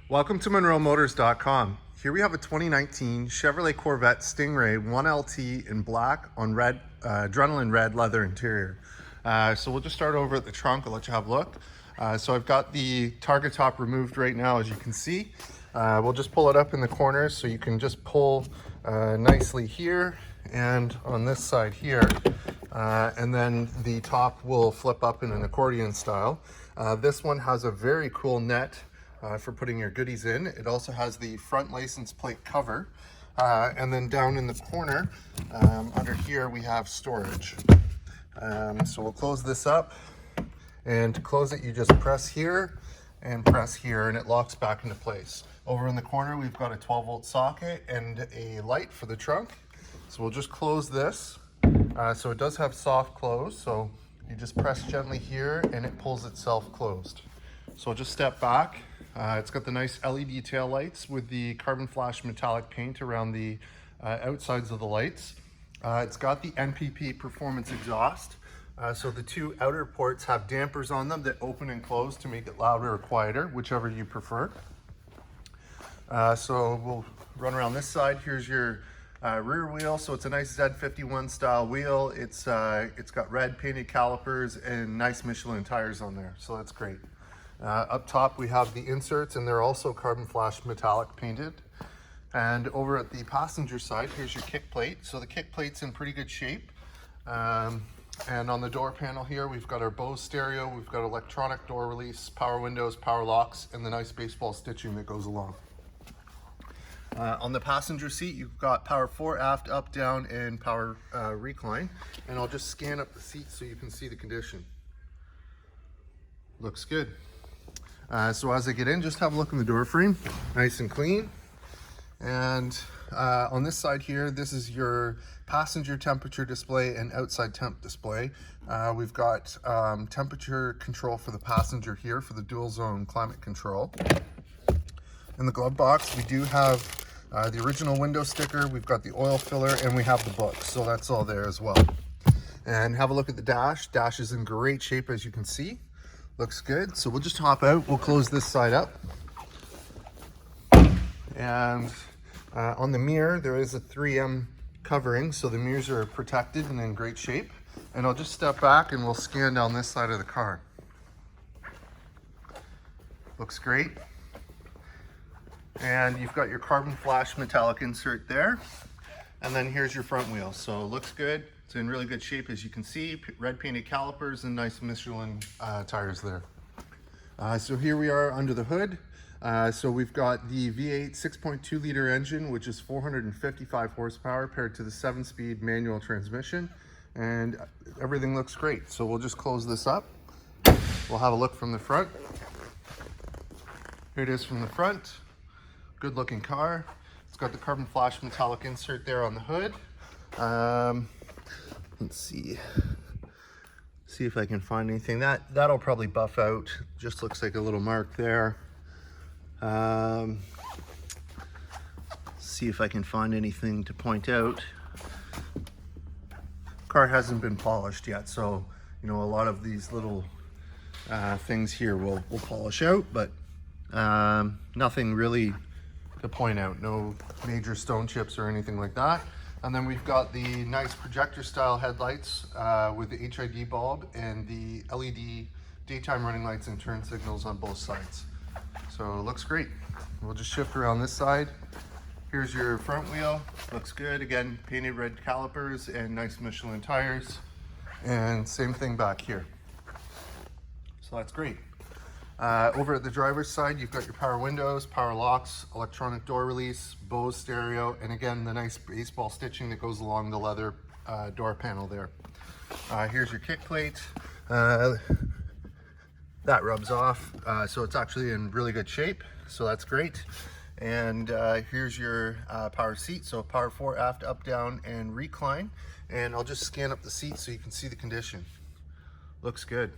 Welcome to MonroeMotors.com. Here we have a 2019 Chevrolet Corvette Stingray 1LT in black on red, adrenaline red leather interior. So we'll just start over at the trunk. I'll let you have a look. So I've got the target top removed right now, as you can see. We'll just pull it up in the corners so you can just pull nicely here and on this side here. And then the top will flip up in an accordion style. This one has a very cool net for putting your goodies in. It also has the front license plate cover. And then down in the corner, under here, we have storage. So we'll close this up. And to close it, you just press here and press here, and it locks back into place. Over in the corner, we've got a 12-volt socket and a light for the trunk. So we'll just close this. So it does have soft close, so you just press gently here and it pulls itself closed. So I'll just step back. It's got the nice LED tail lights with the carbon flash metallic paint around the outsides of the lights. It's got the NPP performance exhaust. So the two outer ports have dampers on them that open and close to make it louder or quieter, whichever you prefer. So we'll run around this side. Here's your rear wheel. So it's a nice Z51 style wheel. It's got red painted calipers and nice Michelin tires on there. So that's great. Up top we have the inserts, and they're also carbon flash metallic painted. And over at the passenger side, here's your kick plate. So the kick plate's in pretty good shape. And on the door panel here, we've got our Bose stereo, we've got electronic door release, power windows, power locks, and the nice baseball stitching that goes along. On the passenger seat, you've got power fore, aft, up, down, and power recline. And I'll just scan up the seat so you can see the condition. Looks good. So as I get in, just have a look in the door frame, nice and clean. And on this side here, this is your passenger temperature display and outside temp display. We've got temperature control for the passenger here for the dual zone climate control. In the glove box, we do have the original window sticker, we've got the oil filler, and we have the book, so that's all there as well. And have a look at the dash. Dash is in great shape, as you can see. Looks good. So we'll just hop out. We'll close this side up. And on the mirror, there is a 3M covering, so the mirrors are protected and in great shape. And I'll just step back and we'll scan down this side of the car. Looks great. And you've got your carbon flash metallic insert there. And then here's your front wheel. So it looks good. It's in really good shape, as you can see. Red painted calipers and nice Michelin tires there. So here we are under the hood. So we've got the V8 6.2 liter engine, which is 455 horsepower paired to the 7-speed manual transmission. And everything looks great. So we'll just close this up. We'll have a look from the front. Here it is from the front. Good looking car. It's got the carbon flash metallic insert there on the hood. Let's see if I can find anything. That'll probably buff out. Just looks like a little mark there. See if I can find anything to point out. Car hasn't been polished yet, so you know, a lot of these little things here will polish out, but nothing really to point out. No major stone chips or anything like that. And then we've got the nice projector style headlights with the HID bulb and the LED daytime running lights and turn signals on both sides. So it looks great. We'll just shift around this side. Here's your front wheel. Looks good. Again, painted red calipers and nice Michelin tires. And same thing back here. So that's great. Over at the driver's side, you've got your power windows, power locks, electronic door release, Bose stereo, and again, the nice baseball stitching that goes along the leather door panel there. Here's your kick plate. That rubs off, so it's actually in really good shape, so that's great. And here's your power seat, so power fore, aft, up, down, and recline. And I'll just scan up the seat so you can see the condition. Looks good.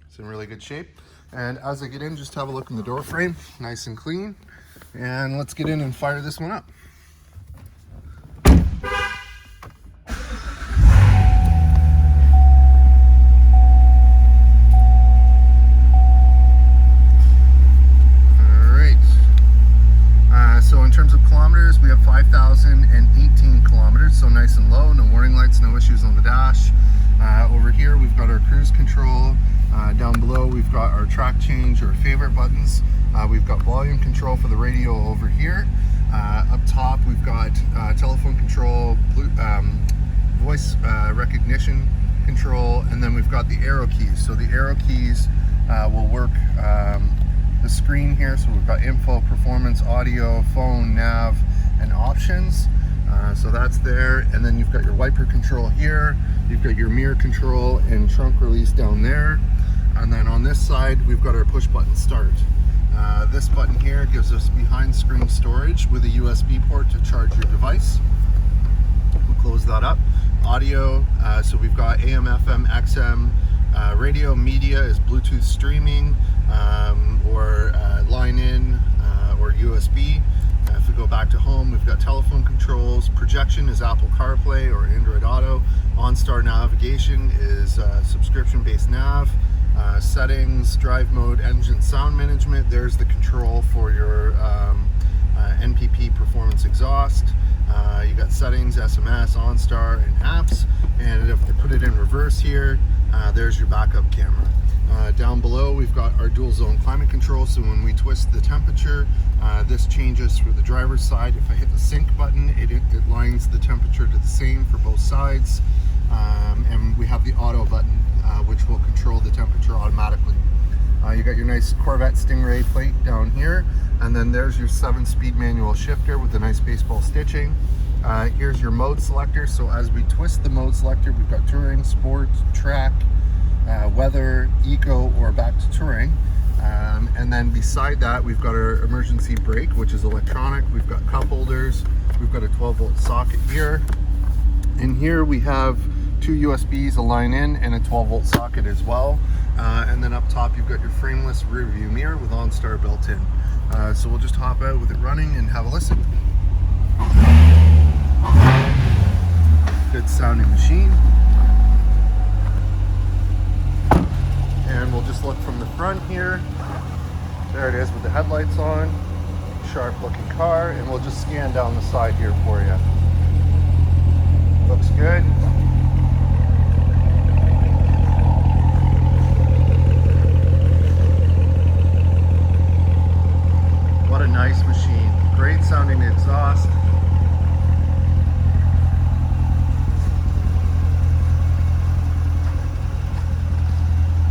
It's in really good shape. And as I get in, just have a look in the door frame, nice and clean. And let's get in and fire this one up. All right. 1,018 kilometers, so nice and low, no warning lights, no issues on the dash. Over here we've got our cruise control. Down below we've got our track change or favorite buttons. We've got volume control for the radio over here. Up top we've got telephone control, voice recognition control, and then we've got the arrow keys. So the arrow keys will work the screen here. So we've got info, performance, audio, phone, nav, and options. So that's there. And then you've got your wiper control here. You've got your mirror control and trunk release down there. And then on this side, we've got our push button start. This button here gives us behind screen storage with a USB port to charge your device. We'll close that up. Audio, so we've got AM, FM, XM. Radio media is Bluetooth streaming, or line in, or USB. If we go back to home, we've got telephone controls. Projection is Apple CarPlay or Android Auto. OnStar navigation is subscription-based nav. Settings, drive mode, engine sound management. There's the control for your NPP performance exhaust. You got settings, SMS, OnStar, and apps. And if they put it in reverse here, there's your backup camera. Down below we've got our dual zone climate control, so when we twist the temperature, this changes for the driver's side. If I hit the sync button, it lines the temperature to the same for both sides. And we have the auto button, which will control the temperature automatically. You got your nice Corvette Stingray plate down here, and then there's your 7-speed manual shifter with the nice baseball stitching. Here's your mode selector. So as we twist the mode selector, we've got touring, sport, track, weather, eco, or back to touring. And then beside that, we've got our emergency brake, which is electronic. We've got cup holders. We've got a 12-volt socket here. And here we have 2 USBs, a line in, and a 12-volt socket as well. And then up top, you've got your frameless rear view mirror with OnStar built in. So we'll just hop out with it running and have a listen. Good sounding machine. And we'll just look from the front here. There it is with the headlights on. Sharp looking car, and we'll just scan down the side here for you. Looks good. What a nice machine. Great sounding exhaust.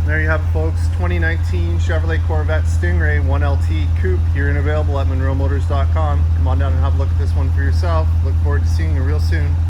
There you have it, folks. 2019 Chevrolet Corvette Stingray 1LT Coupe here and available at MonroeMotors.com. Come on down and have a look at this one for yourself. Look forward to seeing you real soon.